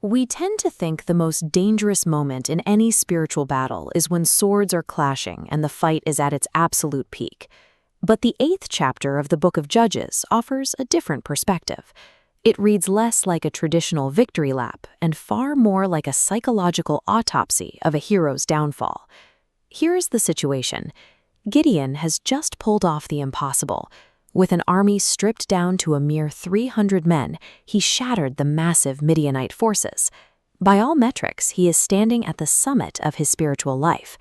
We tend to think the most dangerous moment in any spiritual battle is when swords are clashing and the fight is at its absolute peak. But the 8th chapter of the Book of Judges offers a different perspective. It reads less like a traditional victory lap and far more like a psychological autopsy of a hero's downfall. Here's the situation. Gideon has just pulled off the impossible. With an army stripped down to a mere 300 men, he shattered the massive Midianite forces. By all metrics, he is standing at the summit of his spiritual life.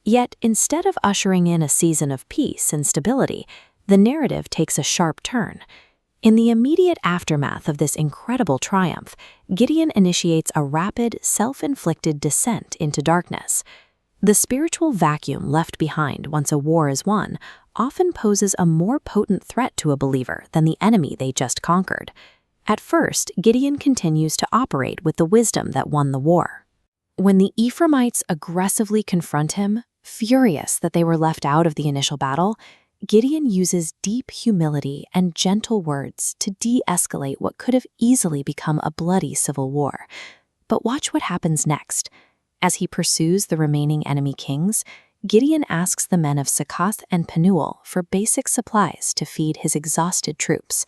Yet, instead of ushering in a season of peace and stability, the narrative takes a sharp turn. In the immediate aftermath of this incredible triumph, Gideon initiates a rapid, self-inflicted descent into darkness. The spiritual vacuum left behind once a war is won often poses a more potent threat to a believer than the enemy they just conquered. At first, Gideon continues to operate with the wisdom that won the war. When the Ephraimites aggressively confront him, furious that they were left out of the initial battle, Gideon uses deep humility and gentle words to de-escalate what could have easily become a bloody civil war. But watch what happens next. As he pursues the remaining enemy kings, Gideon asks the men of Succoth and Penuel for basic supplies to feed his exhausted troops.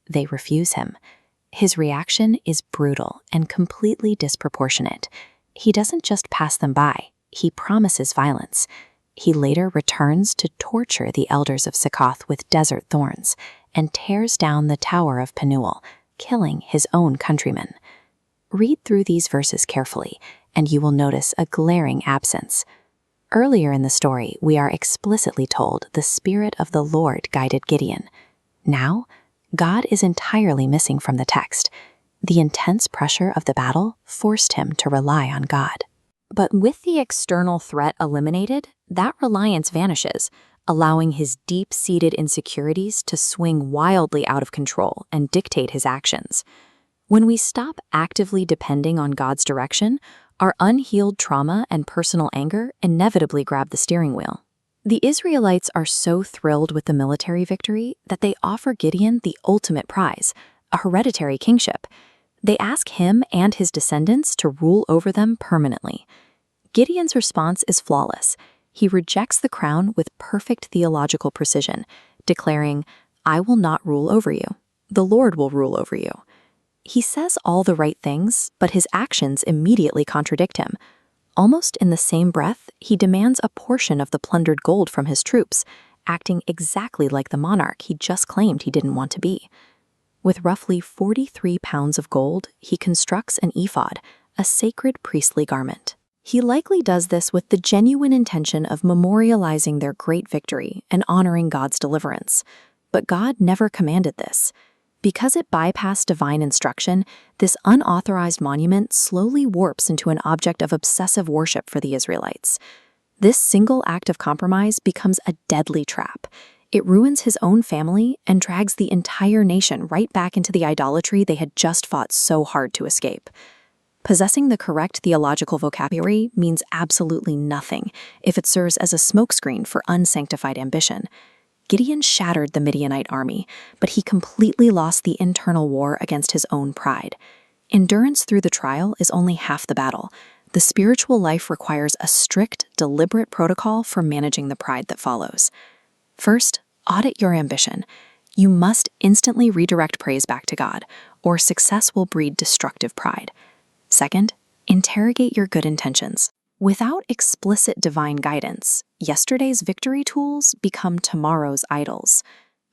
They refuse him. His reaction is brutal and completely disproportionate. He doesn't just pass them by, he promises violence. He later returns to torture the elders of Succoth with desert thorns and tears down the tower of Penuel, killing his own countrymen. Read through these verses carefully, and you will notice a glaring absence. Earlier in the story, we are explicitly told the Spirit of the Lord guided Gideon. Now, God is entirely missing from the text. The intense pressure of the battle forced him to rely on God. But with the external threat eliminated, that reliance vanishes, allowing his deep-seated insecurities to swing wildly out of control and dictate his actions. When we stop actively depending on God's direction, our unhealed trauma and personal anger inevitably grab the steering wheel. The Israelites are so thrilled with the military victory that they offer Gideon the ultimate prize, a hereditary kingship. They ask him and his descendants to rule over them permanently. Gideon's response is flawless. He rejects the crown with perfect theological precision, declaring, "I will not rule over you. The Lord will rule over you." He says all the right things, but his actions immediately contradict him. Almost in the same breath, he demands a portion of the plundered gold from his troops, acting exactly like the monarch he just claimed he didn't want to be. With roughly 43 pounds of gold, he constructs an ephod, a sacred priestly garment. He likely does this with the genuine intention of memorializing their great victory and honoring God's deliverance. But God never commanded this. Because it bypassed divine instruction, this unauthorized monument slowly warps into an object of obsessive worship for the Israelites. This single act of compromise becomes a deadly trap. It ruins his own family and drags the entire nation right back into the idolatry they had just fought so hard to escape. Possessing the correct theological vocabulary means absolutely nothing if it serves as a smokescreen for unsanctified ambition. Gideon shattered the Midianite army, but he completely lost the internal war against his own pride. Endurance through the trial is only half the battle. The spiritual life requires a strict, deliberate protocol for managing the pride that follows. First, audit your ambition. You must instantly redirect praise back to God, or success will breed destructive pride. Second, interrogate your good intentions. Without explicit divine guidance, yesterday's victory tools become tomorrow's idols.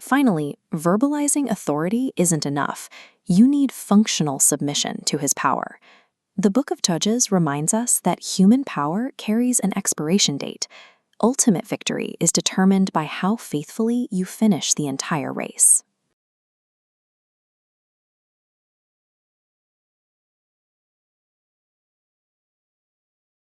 Finally, verbalizing authority isn't enough. You need functional submission to his power. The Book of Judges reminds us that human power carries an expiration date. Ultimate victory is determined by how faithfully you finish the entire race.